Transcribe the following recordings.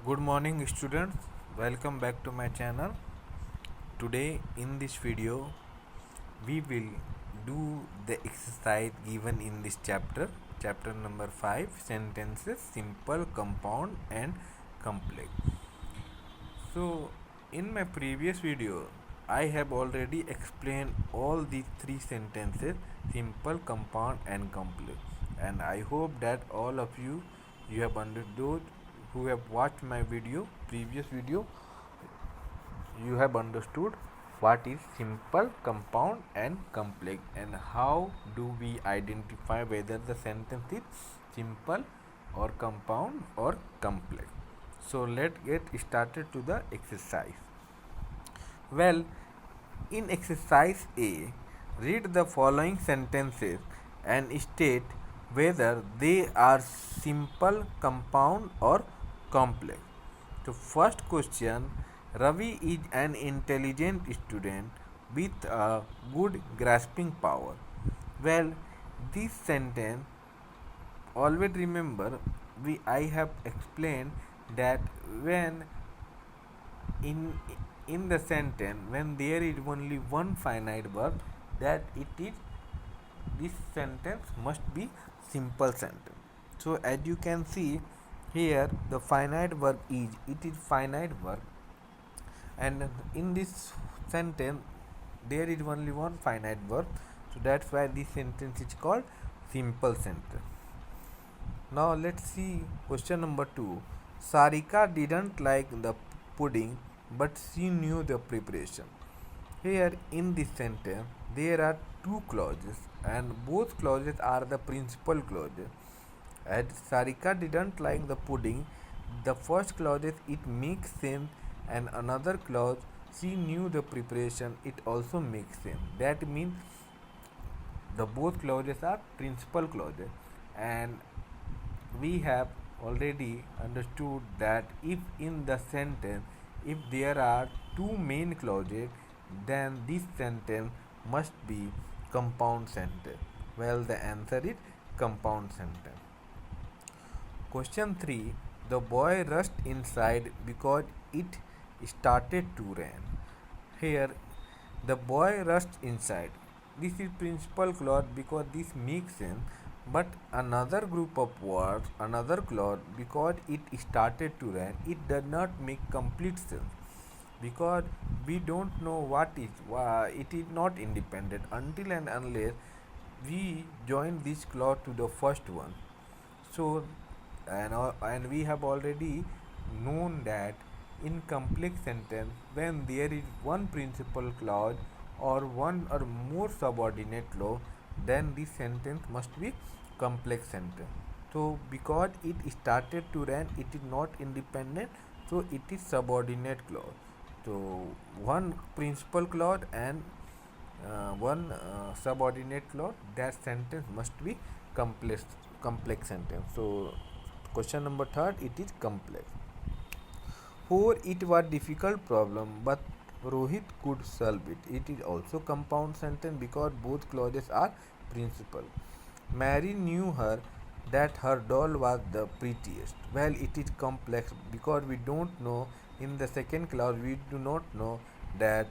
Good morning students, welcome back to my channel. Today in this video we will do the exercise given in this chapter number 5, sentences simple, compound and complex. So in my previous video I have already explained all these three sentences, simple, compound and complex, and I hope that all of you have understood. Who have watched my previous video, you have understood what is simple, compound and complex, and how do we identify whether the sentence is simple or compound or complex. So let's get started to the exercise. Well, in exercise A, read the following sentences and state whether they are simple, compound or complex. So first question, Ravi is an intelligent student with a good grasping power. Well, this sentence, always remember, I have explained that when in in the sentence, when there is only one finite verb, that it is, this sentence must be simple sentence. So as you can see here, the finite verb is, it is finite verb, and in this sentence there is only one finite verb, so that's why this sentence is called simple sentence. Now let's see question number 2. Sarika didn't like the pudding but she knew the preparation. Here in this sentence there are two clauses and both clauses are the principal clauses. As Sarika didn't like the pudding, the first clause is it makes sense, and another clause, she knew the preparation, it also makes sense. That means the both clauses are principal clauses, and we have already understood that if in the sentence, if there are two main clauses, then this sentence must be compound sentence. Well, the answer is compound sentence. Question 3. The boy rushed inside because it started to rain. Here, the boy rushed inside. This is principal clause because this makes sense, but another group of words, another clause, because it started to rain, it does not make complete sense, because we don't know what is, it is not independent until and unless we join this clause to the first one. So and we have already known that in complex sentence, when there is one principal clause or one or more subordinate clause, then this sentence must be complex sentence. So because it started to rain, it is not independent, so it is subordinate clause. So one principal clause and one subordinate clause, that sentence must be complex sentence. So question number 3, it is complex. 4. It was difficult problem but Rohit could solve it. It is also compound sentence because both clauses are principal. Mary knew her that her doll was the prettiest. Well, it is complex because we don't know, in the second clause we do not know that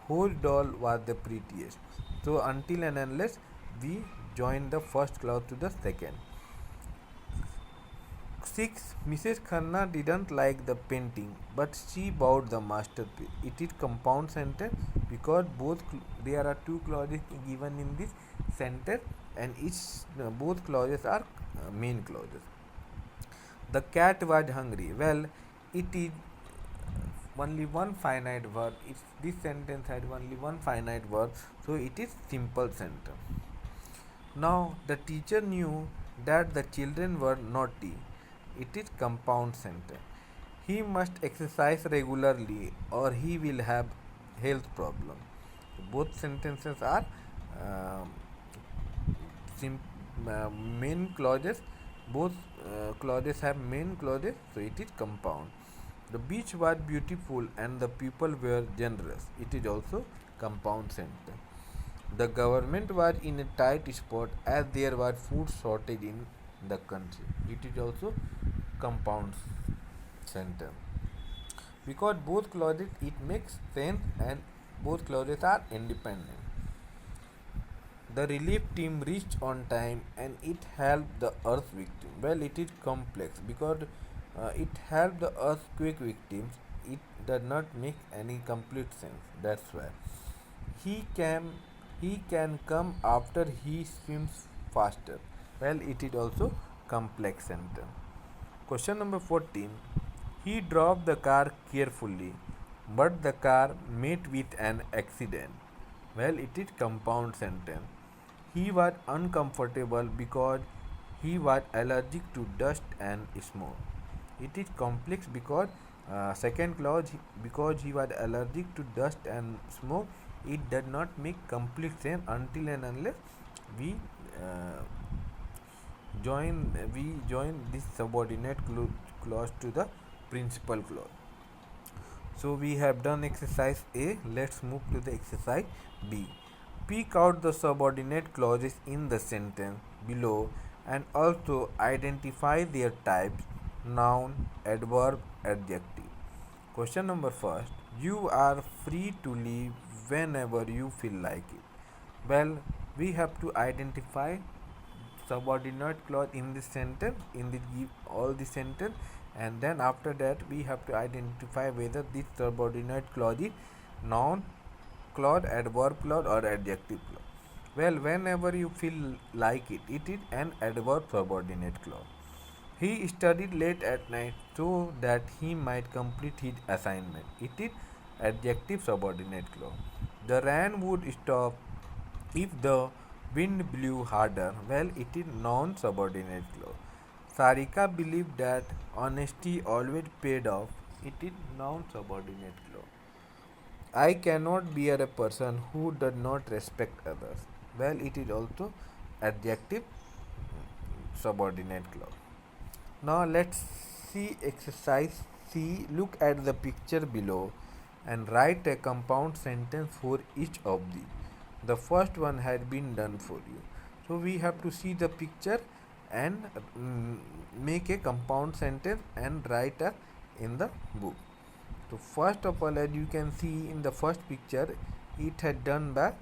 whose doll was the prettiest. So until and unless we join the first clause to the second. 6. Mrs. Khanna didn't like the painting but she bought the masterpiece. It is compound sentence because there are two clauses given in this sentence, and both clauses are main clauses. The cat was hungry. Well, it is only one finite verb. This sentence had only one finite verb, so it is simple sentence. Now the teacher knew that the children were naughty. It is compound sentence. He must exercise regularly or he will have health problem. Both sentences are main clauses. Both clauses have main clauses, so it is compound. The beach was beautiful and the people were generous. It is also compound sentence. The government was in a tight spot as there was food shortage in the country. It is also compound sentence. Because both clauses it makes sense and both clauses are independent. The relief team reached on time and it helped the earth victim. Well, it is complex because it helped the earthquake victims. It does not make any complete sense. That's why he can he can come after he swims faster. Well, it is also complex sentence. Question number 14. He drove the car carefully, but the car met with an accident. Well, it is compound sentence. He was uncomfortable because he was allergic to dust and smoke. It is complex because second clause because he was allergic to dust and smoke. It does not make complete sense until and unless we uh, join this subordinate clause to the principal clause. So we have done exercise A. Let's move to the exercise B. Pick out the subordinate clauses in the sentence below and also identify their types: noun, adverb, adjective. Question number first. You are free to leave whenever you feel like it. Well, we have to identify subordinate clause in this sentence, in the give all the sentence, and then after that we have to identify whether this subordinate clause is noun clause, adverb clause, or adjective clause. Well, whenever you feel like it, it is an adverb subordinate clause. He studied late at night so that he might complete his assignment. It is adjective subordinate clause. The rain would stop if the wind blew harder. Well, it is noun subordinate clause. Sarika believed that honesty always paid off. It is noun subordinate clause. I cannot bear a person who does not respect others. Well, it is also adjective subordinate clause. Now let's see exercise C. Look at the picture below and write a compound sentence for each of these. The first one has been done for you. So we have to see the picture and make a compound sentence and write in the book. So first of all, as you can see in the first picture, it had done by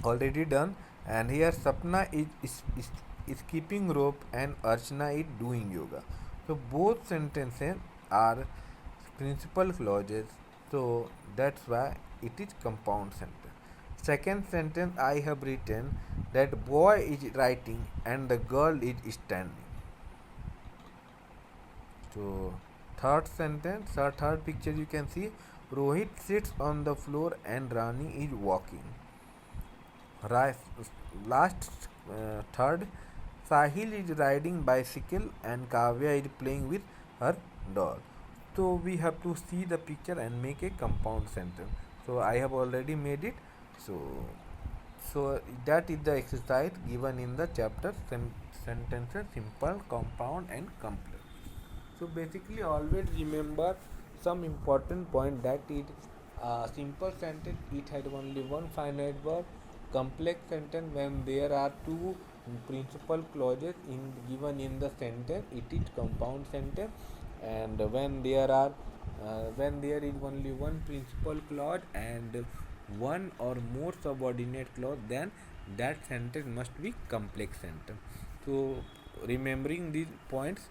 already done, and here Sapna is keeping rope and Archana is doing yoga. So both sentences are principal clauses, so that's why it is compound sentence. Second sentence I have written that boy is writing and the girl is standing. So third picture you can see Rohit sits on the floor and Rani is walking. Last third, Sahil is riding bicycle and Kavya is playing with her doll. So we have to see the picture and make a compound sentence. So I have already made it. So that is the exercise given in the chapter sentences simple, compound, and complex. So basically, always remember some important point that it simple sentence it had only one finite verb. Complex sentence when there are two principal clauses given in the sentence, it is compound sentence. And when there is only one principal clause and one or more subordinate clause, then that sentence must be complex sentence. So remembering these points,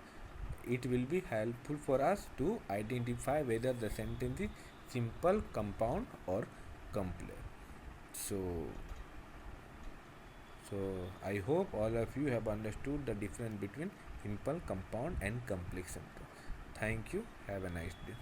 it will be helpful for us to identify whether the sentence is simple, compound, or complex. So so I hope all of you have understood the difference between simple, compound, and complex sentence. Thank you. Have a nice day.